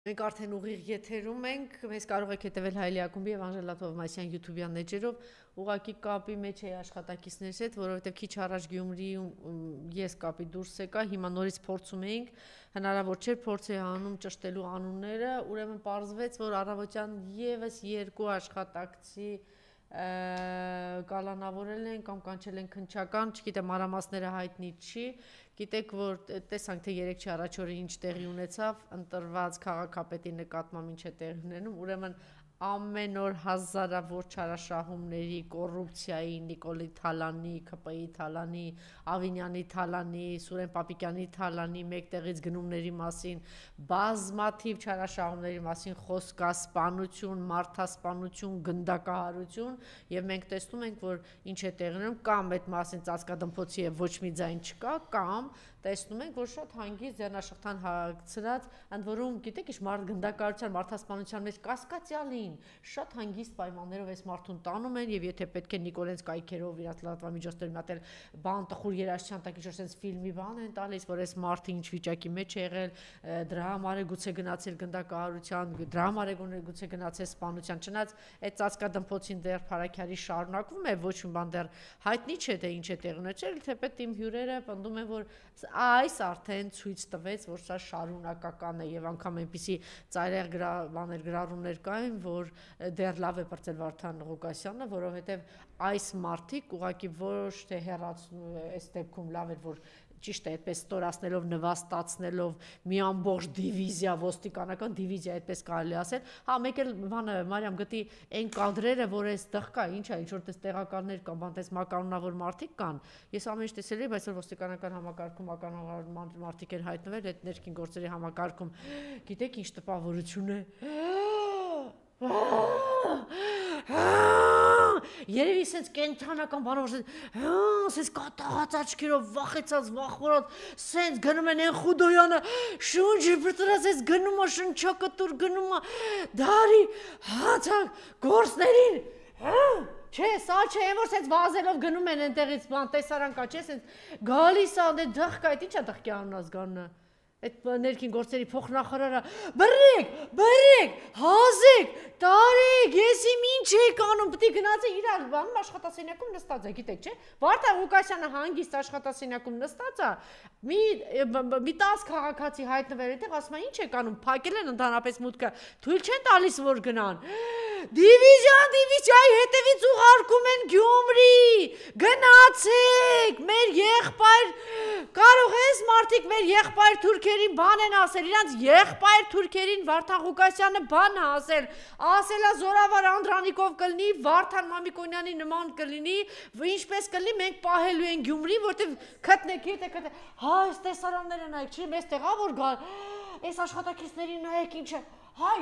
Մենք արդեն ուղիղ եթերում ենք, մեզ կարող եք հետևել Հայելի ակումբի եւ Անժելա Թովմասյան YouTube-յան էջերով, ուղղակի կապի մեջ էի աշխատակիցներս հետ, որովհետեւ քիչ առաջ Գյումրիում ես կապի դուրս եկա, հիմա նորից փորձում էինք, հնարավոր չէր փորձ էի անում ճշտելու անունները, ուրեմն պարզվեց, որ առավոտյան եւս երկու աշխատակցի կալանավորել են կամ կանչել են քննչական, չգիտեմ մանրամասները հայտնի չի, գիտեք որ տեսանք թե 3-4 առաջ օրը ինչ տեղի ունեցավ, ընտրված քաղաքապետի նկատմամբ ինչ է տեղի ունենում, ուրեմն ամեն օր հազարավոր չարաշահումների, կոռուպցիայի, Նիկոլի Թալանի, ՔՊ-ի Թալանի, Ավինյանի Թալանի, Սուրեն Պապիկյանի Թալանի մեկտեղից գնումների մասին, բազմաթիվ չարաշահումների մասին խոսք կա, սպանություն, մարդասպանություն, գնդակահարություն եւ մենք տեսնում ենք որ ինչ է տեղի ունենում, կամ այդ մասին ծածկադմփոցի եւ ոչ մի ձայն չկա, կամ տեսնում ենք որ շատ հանգիստ ձեռնաշղթան հագցրած, ընդ որում գիտեք ինչ մարդ գնդակահարության, մարդասպանության մեջ կասկածյալին շատ հանգիստ պայմաններով այս մարդուն տանում են եւ եթե պետք է Նիկոլենց կայքերով իրաց լրատվամիջոցներում մատել բան տխուր երաժշտության տակ ինչ-որ sense ֆիլմի բան են տալիս որ այս մարդը ինչ վիճակի մեջ է եղել դրա համար է գուցե գնացել գնդակահարության դրա համար է գուցե գնացել սպանության չնայած այդ ծածկադմփոցին դեռ Փարաքյալի շարունակվում է ոչ մի բան դեռ հայտնի չէ թե ինչ է տեղի ունեցել թեպետ իմ հյուրերը պնդում են որ այս արդեն ցույց տվեց որ սա շարունակական է եւ անգամ այնպիսի ծայրահեղ բաներ գրառումներ կային որ դեռ լավ է բրծել Վարդան Ղուկասյանը որովհետեւ այս մարդիկ ուղղակի ոչ թե հեռացնում այս դեպքում լավ էր որ ճիշտ է այդպես ստորացնելով նվաստացնելով մի ամբողջ դիվիզիա ոստիկանական դիվիզիա այդպես կարելի ասել հա մեկ էլ բանը Մարիամ գտի այն կադրերը որ այստեղ կա ինչա ինչ որ տես տեղակալներ կան բան տես մականունավոր մարդիկ կան ես ամեն ինչ տեսել եմ այսօր ոստիկանական համակարգում մականունավոր մարդիկ են հայտնվել այդ ներքին գործերի համակարգում գիտեք ինչ տպավորություն է Երևի sense կենթանական բանով sense կատաղած աչքերով վախեցած վախորած sense գնում են են Խուդոյանը շունչի բրտրած sense գնում է շնչակտուր գնում է դարի հացակ գործներին Չէ, սա չէ, որ sense վազելով գնում են այնտեղից բան տեսարան կա, չէ, sense գալիս է դե դղկա, այդ ի՞նչ է դղկի անազգաննը Այդ ներքին գործերի փոխնախարարը բրիկ, հազիկ, տարեք, ես իմ ինչ եք անում, պետք է գնացի իրար բանում աշխատասենյակում նստած է, գիտեք, չէ։ Վարդան Ղուկասյանը հանգիստ աշխատասենյակում նստած է, մի 10 քաղաքացի հայտնվել այդտեղ, ասում են ինչ եք անում, փակել են ընդհանրապես մուտքը, թույլ չեն տալիս որ գնան։ Դիվիզիայի հետևից ուղարկում են Գյումրի, գնացեք, մեր եղբայր, կարող ես մարդիկ մեր եղբայր թուրքերին բան են ասել, իրանց եղբայր թուրքերին Վարդան Ղուկասյանը բան է ասել է զորավար Անդրանիկով կլինի, Վարդան Մամիկոնյանի նման կլինի, ինչպես կլինի մենք պահելու են Գյումրի, որտեվ քտնեք, հա, այս տեսարանները նայեք, չի, մեզ տեղա որ գա, այս աշխատակիցներին նայեք ինչ է, հայ,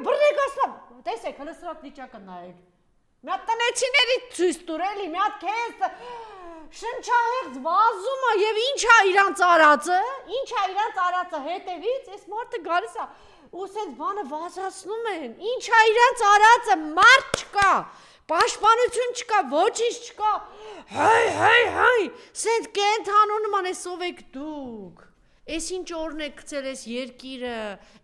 բռնեք ասլամ, տեսեք, հլը սրատ վիճակը նայեք, մի հատ տնեցիների ցույց տուր էլի, մի հատ քեզ շնչահեղձ վազում է եւ ինչ է իրանց արածը հետևից այս մարդը գալիս է ու սենց բանը վազացնում են ինչ է իրանց արածը մարդ չկա պաշտպանություն չկա ոչինչ չկա հայ սենց կենթանու նման էս ով եք դուք Էս ինչ օրն եք գցել էս երկիրը,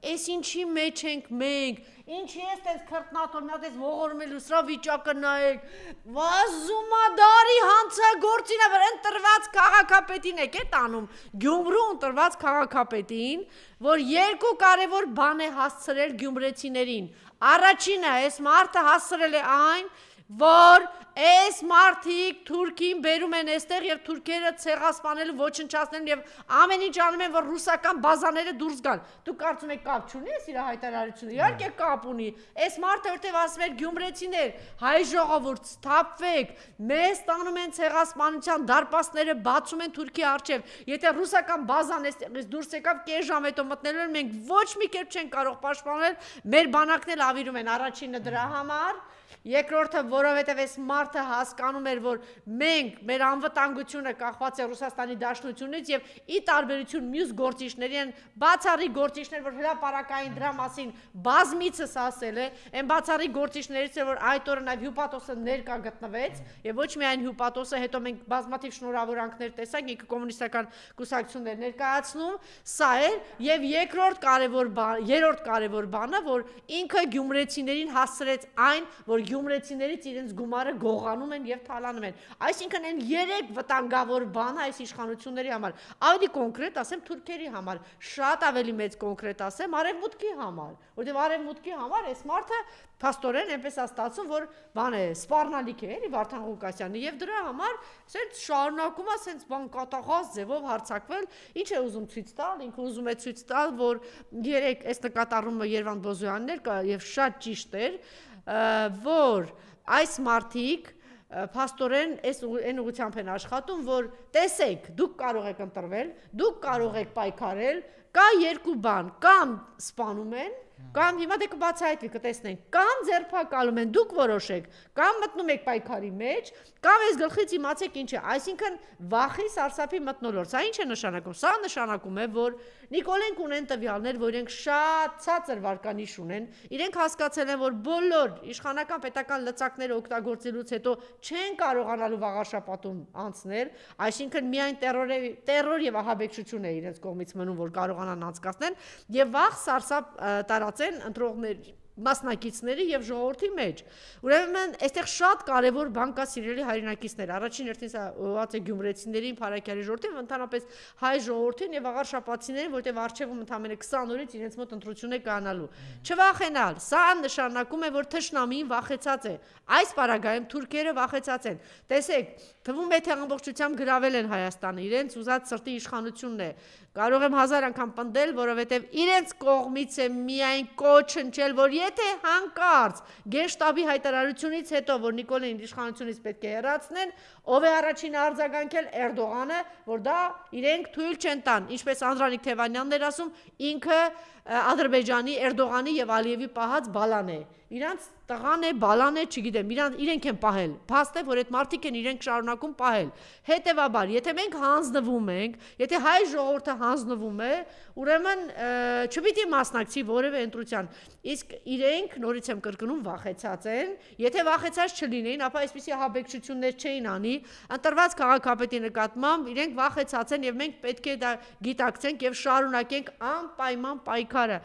էս ինչի մեջ ենք մենք, ինչի ես տես քրտնատոր, մի հատ էս ողորում էլ սրա վիճակը նայեք, վազում ա դարի հանցագործին է, որ ընտրված քաղաքապետին եք է տանում, Գյումրու ընտրված քաղաքապետին, որ երկու կարևոր բան է հասցրել գյումրեցիներին, առաջինը էս մարդը հասցրել է այն, որ այս մարդիկ թուրքին բերում են այստեղ եւ թուրքերը ցեղասպանելու ոչնչացնելու եւ ամեն ինչ անում են որ ռուսական բազաները դուրս գան դու կարծում եք կապ չունի այս իր հայտարարությունը իհարկե կապ ունի այս մարդը որտեվ ասում էր գյումրեցիներ հայ ժողովուրդ սթափվեք մեզ տանում են ցեղասպանության դարպասները բացում են թուրքի առջև եթե ռուսական բազան այստեղից դուրս եկավ կես ժամ հետո մտնելու են մենք ոչ մի կերպ չեն կարող պաշտպանել մեր բանակն էլ ավիրում են առաջինը դրա համար Երկրորդը, որովհետև այս մարդը հասկանում էր, որ մենք մեր անվտանգությունը կախված է Ռուսաստանի Դաշնությունից եւ ի տարբերություն մյուս գործիչների են բացառիկ գործիչներ, որ հրապարակային դրա մասին բազմիցս ասել է, այն բացառիկ գործիչներից է, որ այդ օրը նաև հյուպատոսը ներկա գտնվեց եւ ոչ միայն հյուպատոսը, հետո մենք բազմաթիվ շնորհավորանքներ տեսանք, ինքը կոմունիստական կուսակցություններ ներկայացնում, սա էր եւ երրորդ կարևոր բանը, որ ինքը գյումրեցիներին հասցրեց այն, որ գյումրեցիներից իրենց գումարը գողանում են եւ թալանում են։ Այսինքն այն 3 վտանգավոր բանը այս իշխանությունների համար, ավելի կոնկրետ ասեմ թուրքերի համար, շատ ավելի մեծ կոնկրետ ասեմ արևմուտքի համար, որտեղ արևմուտքի համար այս մարդը փաստորեն այնպես է ստացվում, որ բան է, սպառնալիք է, էլի Վարդան Ղուկասյանը եւ դրա համար ասենց շարունակում է ասենց բան կատաղած ձևով հարձակվել, ինչ է ուզում ցույց տալ, ինքը ուզում է ցույց տալ, որ երեք այս նկատառումը Երվանդ Բոզոյանն էր եւ շատ ճիշտ էր, որ այս մարդիկ փաստորեն այն ուղղությամբ են աշխատում, որ տեսեք, դուք կարող եք ընտրվել, դուք կարող եք պայքարել, կա երկու բան, կամ սպանում են, կամ հիմա դե կբացահայտվի, կտեսնենք, կամ ձերբակալում են, դուք որոշեք, կամ մտնում եք պայքարի մեջ, կամ այս գլխից իմացեք ինչ է, այսինքն վախի սարսափի մթնոլորտ, սա ինչ է նշանակում, սա նշանակում է, որ Նիկոլենք ունեն տվյալներ, որ իրենք շատ ցածր վարկանիշ ունեն, իրենք հասկացել են, որ բոլոր իշխանական պետական լծակները օգտագործելուց հետո չեն կարողանալու վաղաշապատում անցնել, այսինքն միայն տերոր եւ ահաբեկչություն է իրենց կողմից մնում, որ կարողանան անցկացնել եւ վաղ սարսափ տարածեն ընտրողներ մասնակիցների եւ ժողովրդի մեջ։ Ուրեմն այստեղ շատ կարեւոր բան կա սիրելի հայրենակիցներ։ Առաջին հերթին սա ուղղված է գյումրեցիներին, Փարաքյալի ժողովրդին, ընդհանրապես հայ ժողովրդին եւ աղարշապացիներին, որտեղ արժեվում ընդամենը 20 օրից իրենց մոտ ընտրություն է կանալու։ Չվախենալ, սա նշանակում է, որ թշնամին վախեցած է։ Այս պարագայում թուրքերը վախեցած են։ Տեսեք, թվում է թե ամբողջությամբ գրավել են Հայաստանը, իրենց ուզած սրտի իշխանությունն է։ Կարող եմ 1000 անգամ պնդել, որովհետև իրենց կողմից է միայն կոչ հնչել, որ եթե հանկարծ Գենշտաբի հայտարարությունից հետո, որ Նիկոլին իշխանությունից պետք է հեռացնեն, ով է առաջինը արձագանքել Էրդողանը, որ դա իրենք թույլ չեն տան, ինչպես Անդրանիկ Թևանյանն էր ասում, ինքը Ադրբեջանի, Էրդողանի եւ Ալիևի պահած բալան է։ Իրանց տղան է, բալան է, չգիտեմ, իրենք են պահել։ Փաստ է, որ այդ մարդիկ են իրենք շարունակում պահել։ Հետևաբար, եթե մենք հանձնվում ենք, եթե հայ ժողովուրդը հանձնվում է, ուրեմն չպիտի մասնակցի որևէ ընտրության։ Իսկ իրենք, նորից եմ կրկնում, վախեցած են։ Եթե վախեցած չլինեին, ապա այսպիսի ահաբեկչություններ չէին անի։ Ընտրված քաղաքապետի նկատմամբ իրենք վախեցած են եւ մենք պետք է դա գիտակցենք եւ շարունակենք անպայման պայքարը։